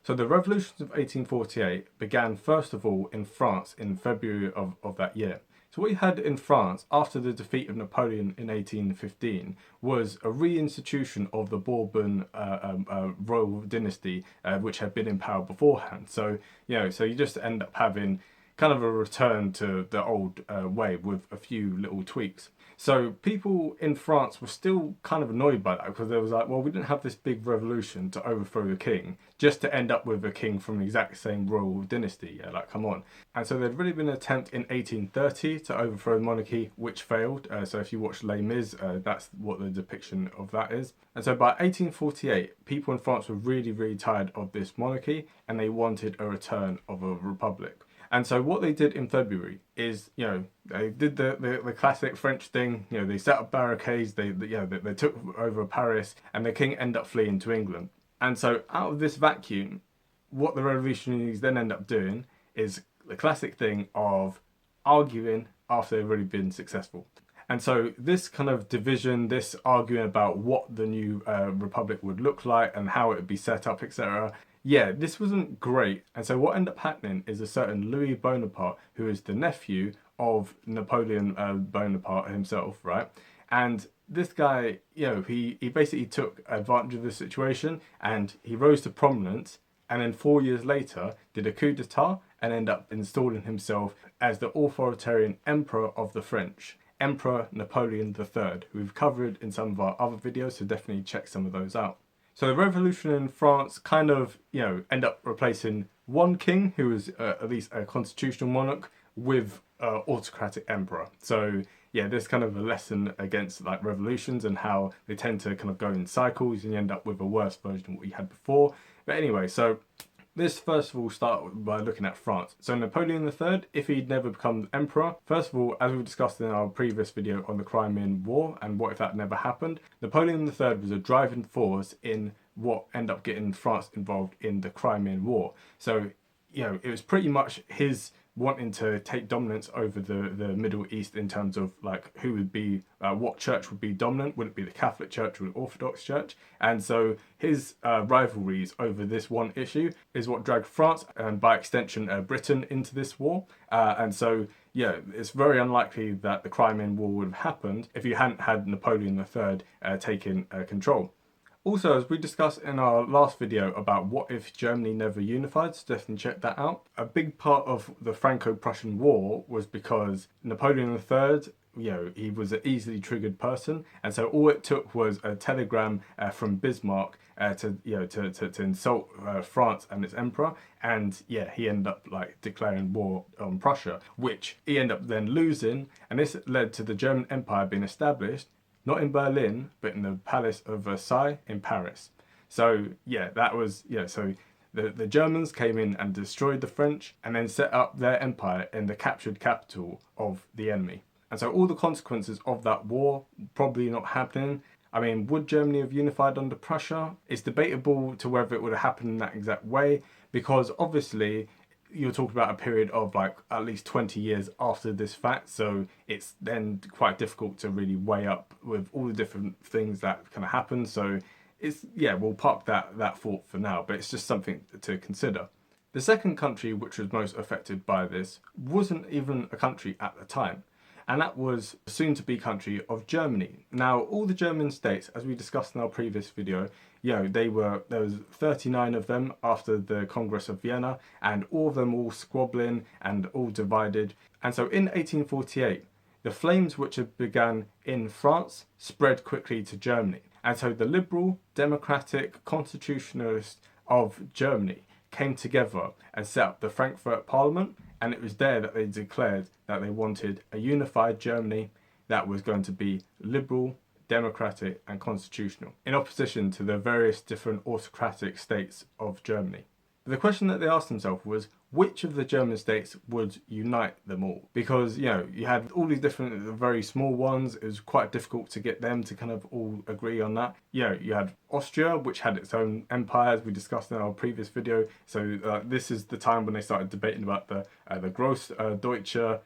So the revolutions of 1848 began first of all in France in February of that year. So what you had in France after the defeat of Napoleon in 1815 was a reinstitution of the Bourbon royal dynasty, which had been in power beforehand. So so you just end up having kind of a return to the old way with a few little tweaks. So people in France were still kind of annoyed by that because they was like, well, we didn't have this big revolution to overthrow the king just to end up with a king from the exact same royal dynasty. Yeah, like, come on. And so there'd really been an attempt in 1830 to overthrow the monarchy, which failed. So if you watch Les Mis, that's what the depiction of that is. And so by 1848, people in France were really, really tired of this monarchy and they wanted a return of a republic. And so what they did in February is, they did the classic French thing. They set up barricades. They took over Paris, and the king ended up fleeing to England. And so out of this vacuum, what the revolutionaries then end up doing is the classic thing of arguing after they've already been successful. And so this kind of division, this arguing about what the new republic would look like and how it would be set up, etc. Yeah, this wasn't great. And so what ended up happening is a certain Louis Bonaparte, who is the nephew of Napoleon Bonaparte himself, right? And this guy, he basically took advantage of the situation and he rose to prominence. And then 4 years later, did a coup d'etat and ended up installing himself as the authoritarian emperor of the French. Emperor Napoleon III, who we've covered in some of our other videos, so definitely check some of those out. So the revolution in France kind of, end up replacing one king, who was at least a constitutional monarch, with autocratic emperor. So yeah, there's kind of a lesson against like revolutions and how they tend to kind of go in cycles and you end up with a worse version of what you had before. But anyway, so this first of all start by looking at France. So Napoleon III, if he'd never become emperor, first of all, as we discussed in our previous video on the Crimean War and what if that never happened, Napoleon III was a driving force in what ended up getting France involved in the Crimean War. So, it was pretty much his wanting to take dominance over the Middle East in terms of like who would be, what church would be dominant. Would it be the Catholic Church or the Orthodox Church? And so his rivalries over this one issue is what dragged France and by extension Britain into this war. And so it's very unlikely that the Crimean War would have happened if you hadn't had Napoleon III taking control. Also, as we discussed in our last video about what if Germany never unified, so definitely check that out. A big part of the Franco-Prussian War was because Napoleon III, he was an easily triggered person, and so all it took was a telegram from Bismarck to insult France and its emperor, and he ended up like declaring war on Prussia, which he ended up then losing, and this led to the German Empire being established. Not in Berlin, but in the Palace of Versailles in Paris. So that was, so the Germans came in and destroyed the French and then set up their empire in the captured capital of the enemy. And so all the consequences of that war probably not happening. I mean, would Germany have unified under Prussia? It's debatable to whether it would have happened in that exact way, because obviously you're talking about a period of like at least 20 years after this fact, so it's then quite difficult to really weigh up with all the different things that kind of happen. So it's, we'll park that thought for now, but it's just something to consider. The second country which was most affected by this wasn't even a country at the time, and that was soon-to-be country of Germany. Now, all the German states, as we discussed in our previous video, there was 39 of them after the Congress of Vienna, and all of them all squabbling and all divided. And so in 1848, the flames which had begun in France spread quickly to Germany. And so the liberal, democratic, constitutionalists of Germany came together and set up the Frankfurt Parliament, and it was there that they declared that they wanted a unified Germany that was going to be liberal, democratic and constitutional, in opposition to the various different autocratic states of Germany. The question that they asked themselves was, which of the German states would unite them all? Because, you had all these different very small ones. It was quite difficult to get them to kind of all agree on that. You had Austria, which had its own empire, as we discussed in our previous video. So this is the time when they started debating about the Grossdeutsche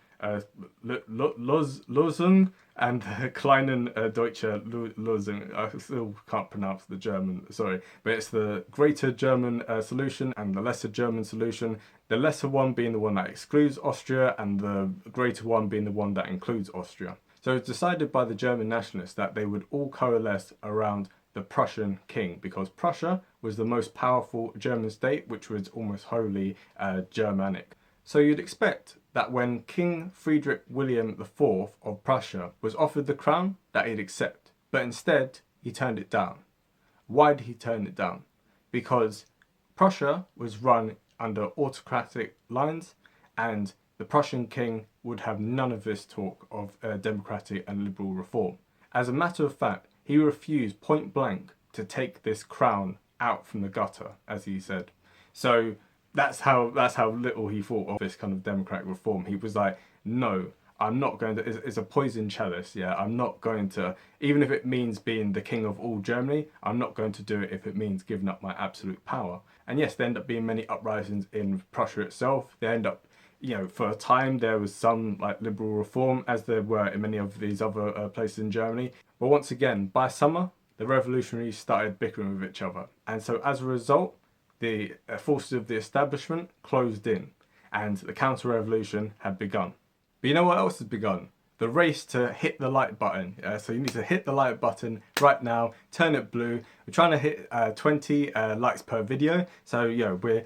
Lösung and the Kleinen Deutsche Lösung. I still can't pronounce the German, sorry, but it's the Greater German solution and the Lesser German solution. The lesser one being the one that excludes Austria, and the greater one being the one that includes Austria. So it's decided by the German nationalists that they would all coalesce around the Prussian king, because Prussia was the most powerful German state, which was almost wholly Germanic. So you'd expect that when King Friedrich William IV of Prussia was offered the crown, that he'd accept. But instead, he turned it down. Why did he turn it down? Because Prussia was run under autocratic lines, and the Prussian king would have none of this talk of democratic and liberal reform. As a matter of fact, he refused point blank to take this crown out from the gutter, as he said. So that's how little he thought of this kind of democratic reform. He was like, no, I'm not going to, it's a poison chalice, yeah, I'm not going to, even if it means being the king of all Germany, I'm not going to do it if it means giving up my absolute power. And yes, there end up being many uprisings in Prussia itself. They end up, you know, for a time there was some like liberal reform, as there were in many of these other places in Germany. But once again, by summer, the revolutionaries started bickering with each other. And so as a result, the forces of the establishment closed in, and the counter-revolution had begun. But you know what else has begun? The race to hit the like button. So you need to hit the like button right now, turn it blue. We're trying to hit 20 likes per video. So, you know,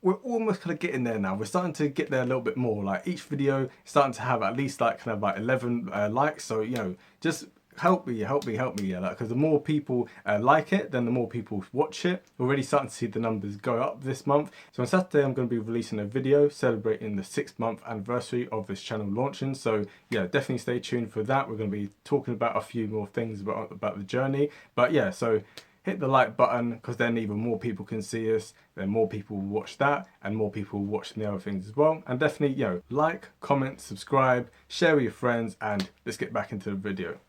we're almost kind of getting there now. We're starting to get there a little bit more. Like each video is starting to have at least like kind of like 11 likes. So, you know, just help me, yeah, like, because the more people like it, then the more people watch it. We're already starting to see the numbers go up this month. So on Saturday, I'm going to be releasing a video celebrating the 6-month anniversary of this channel launching. So yeah, definitely stay tuned for that. We're going to be talking about a few more things about the journey. But yeah, so hit the like button, because then even more people can see us, then more people will watch that, and more people will watch the other things as well. And definitely, you know, like, comment, subscribe, share with your friends, and let's get back into the video.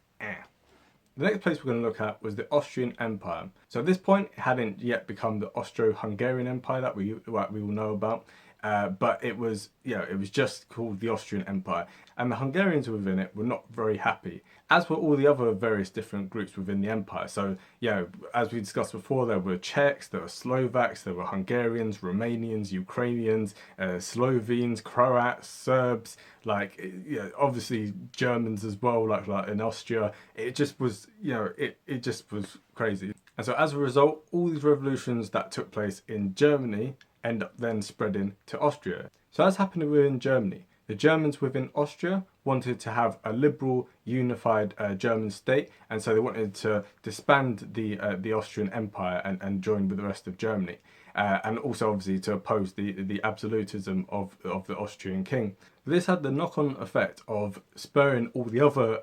The next place we're going to look at was the Austrian Empire. So at this point, it hadn't yet become the Austro-Hungarian Empire that we all know about, but it was, you know, it was just called the Austrian Empire, and the Hungarians within it were not very happy, as were all the other various different groups within the empire. So, you know, as we discussed before, there were Czechs, there were Slovaks, there were Hungarians, Romanians, Ukrainians, Slovenes, Croats, Serbs, like, you know, obviously Germans as well, like in Austria. It just was, you know, it just was crazy. And so as a result, all these revolutions that took place in Germany end up then spreading to Austria. So as happened within Germany, the Germans within Austria wanted to have a liberal, unified German state, and so they wanted to disband the Austrian Empire and join with the rest of Germany. And also obviously to oppose the absolutism of the Austrian king. This had the knock-on effect of spurring all the other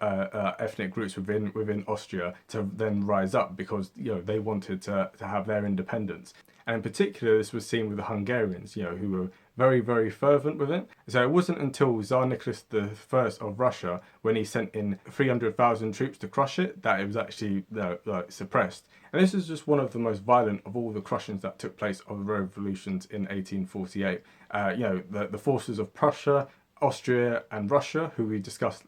ethnic groups within Austria to then rise up, because, you know, they wanted to have their independence. And in particular, this was seen with the Hungarians, you know, who were very, very fervent with it. So it wasn't until Tsar Nicholas I of Russia, when he sent in 300,000 troops to crush it, that it was actually like suppressed. And this is just one of the most violent of all the crushings that took place of the revolutions in 1848. You know, the forces of Prussia, Austria and Russia, who we discussed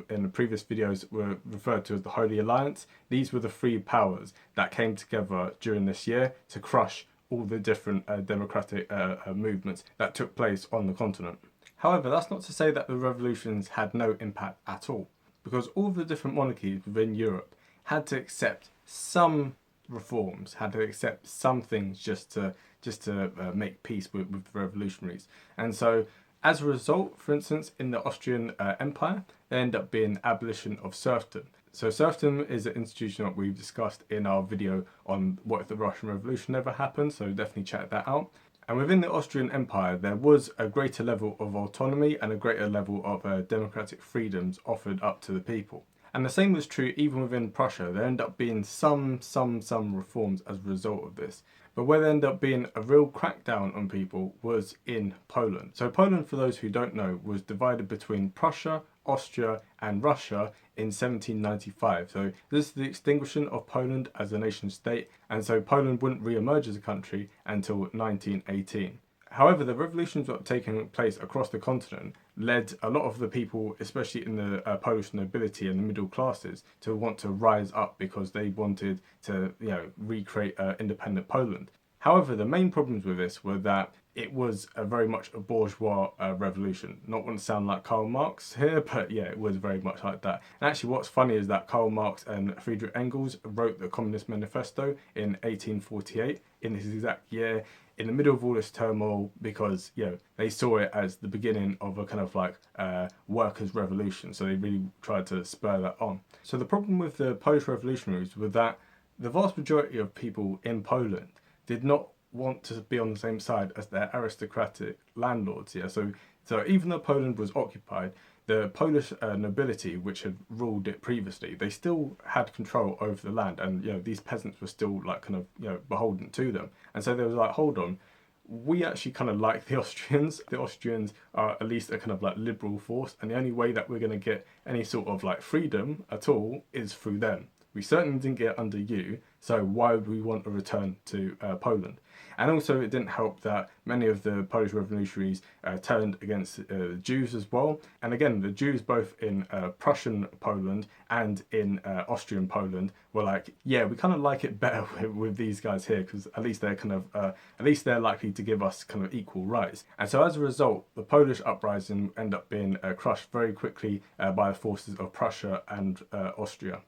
in the previous videos, were referred to as the Holy Alliance. These were the three powers that came together during this year to crush all the different democratic movements that took place on the continent. However, that's not to say that the revolutions had no impact at all, because all the different monarchies within Europe had to accept some reforms, had to accept some things just to make peace with the revolutionaries. And so as a result, for instance, in the Austrian Empire, there ended up being abolition of serfdom. So serfdom is an institution that we've discussed in our video on what if the Russian Revolution never happened, so definitely check that out. And within the Austrian Empire, there was a greater level of autonomy and a greater level of democratic freedoms offered up to the people. And the same was true even within Prussia. There ended up being some reforms as a result of this. But where there ended up being a real crackdown on people was in Poland. So Poland, for those who don't know, was divided between Prussia, Austria and Russia in 1795. So this is the extinguishing of Poland as a nation state, and so Poland wouldn't re-emerge as a country until 1918. However, the revolutions that were taking place across the continent led a lot of the people, especially in the Polish nobility and the middle classes, to want to rise up because they wanted to, recreate independent Poland. However, the main problems with this were that it was a very much a bourgeois revolution. Not want to sound like Karl Marx here, but yeah, it was very much like that. And actually, what's funny is that Karl Marx and Friedrich Engels wrote the Communist Manifesto in 1848, in this exact year, in the middle of all this turmoil, because they saw it as the beginning of a kind of like workers' revolution. So they really tried to spur that on. So the problem with the Polish revolutionaries was that the vast majority of people in Poland did not want to be on the same side as their aristocratic landlords. So even though Poland was occupied, the Polish nobility, which had ruled it previously, they still had control over the land, and these peasants were still like kind of beholden to them. And so they was like, hold on, we actually kind of like the Austrians. The Austrians are at least a kind of like liberal force, and the only way that we're going to get any sort of like freedom at all is through them. We certainly didn't get under you, so why would we want a return to Poland? And also it didn't help that many of the Polish revolutionaries turned against Jews as well. And again, the Jews both in Prussian Poland and in Austrian Poland were like, yeah, we kind of like it better with these guys here, because at least they're kind of, at least they're likely to give us kind of equal rights. And so as a result, the Polish uprising ended up being crushed very quickly by the forces of Prussia and Austria.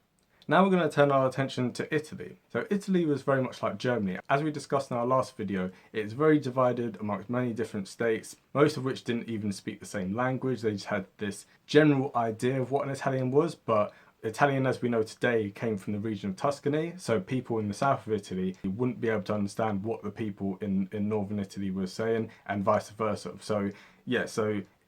Now we're going to turn our attention to Italy. So Italy was very much like Germany. As we discussed in our last video, it's very divided amongst many different states, most of which didn't even speak the same language. They just had this general idea of what an Italian was, but Italian as we know today came from the region of Tuscany, so people in the south of Italy wouldn't be able to understand what the people in northern Italy were saying, and vice versa. So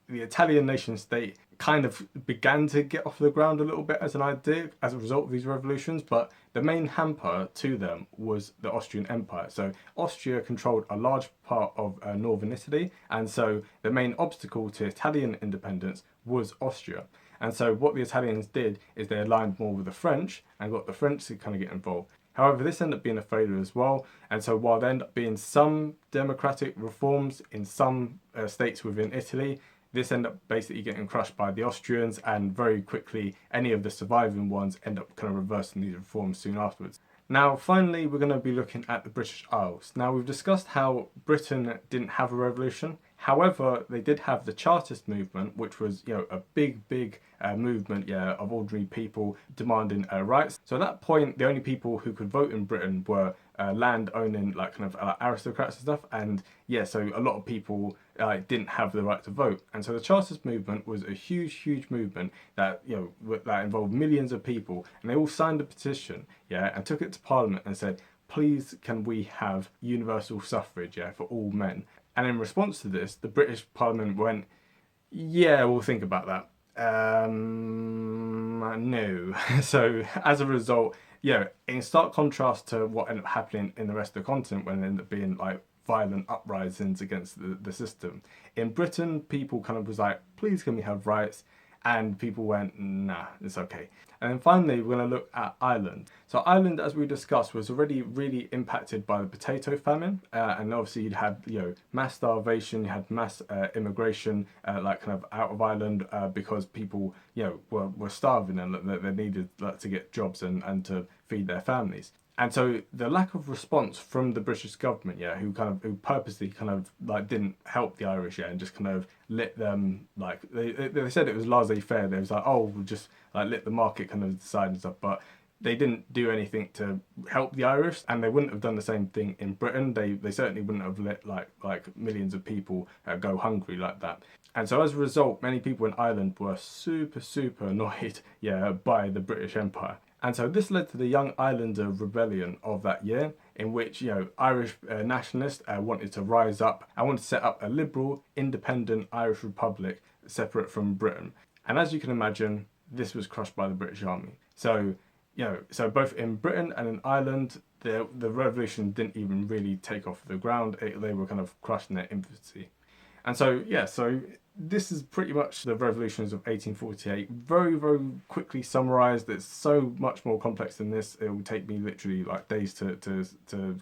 the Italian nation state kind of began to get off the ground a little bit as an idea as a result of these revolutions, but the main hamper to them was the Austrian Empire. So Austria controlled a large part of northern Italy, and so the main obstacle to Italian independence was Austria. And so what the Italians did is they aligned more with the French and got the French to kind of get involved. However, this ended up being a failure as well, and so while there ended up being some democratic reforms in some states within Italy, this ended up basically getting crushed by the Austrians, and very quickly any of the surviving ones end up kind of reversing these reforms soon afterwards. Now finally we're going to be looking at the British Isles. Now we've discussed how Britain didn't have a revolution. However, they did have the Chartist movement, which was a big movement of ordinary people demanding rights. So at that point, the only people who could vote in Britain were land owning aristocrats and stuff, and so a lot of people didn't have the right to vote. And so the Chartist movement was a huge movement that that involved millions of people, and they all signed a petition and took it to Parliament and said, please can we have universal suffrage for all men. And in response to this, the British Parliament went, yeah, we'll think about that. No. So as a result, in stark contrast to what ended up happening in the rest of the continent, when it ended up being like violent uprisings against the system, in Britain, people kind of was like, please can we have rights? And people went, nah, it's okay. And then finally, we're going to look at Ireland. So Ireland, as we discussed, was already really impacted by the potato famine. And obviously you'd had, mass starvation, you had mass immigration, out of Ireland because people, were starving, and they needed to get jobs and to feed their families. And so the lack of response from the British government, who purposely didn't help the Irish, and just kind of let them, they said it was laissez-faire. They was like, oh, we'll just let the market kind of decide and stuff, but they didn't do anything to help the Irish, and they wouldn't have done the same thing in Britain. They certainly wouldn't have let like millions of people go hungry like that. And so as a result, many people in Ireland were super annoyed by the British Empire. And so this led to the Young Islander Rebellion of that year, in which Irish nationalists wanted to rise up and wanted to set up a liberal, independent Irish Republic separate from Britain. And as you can imagine, this was crushed by the British Army. So so both in Britain and in Ireland, the revolution didn't even really take off the ground. They were kind of crushed in their infancy. And so this is pretty much the revolutions of 1848. Very, very quickly summarized. It's so much more complex than this. It will take me literally like days to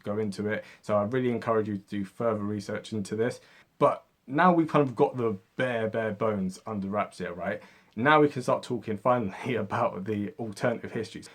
go into it. So I really encourage you to do further research into this. But now we've kind of got the bare bones under wraps here, right? Now we can start talking finally about the alternative histories.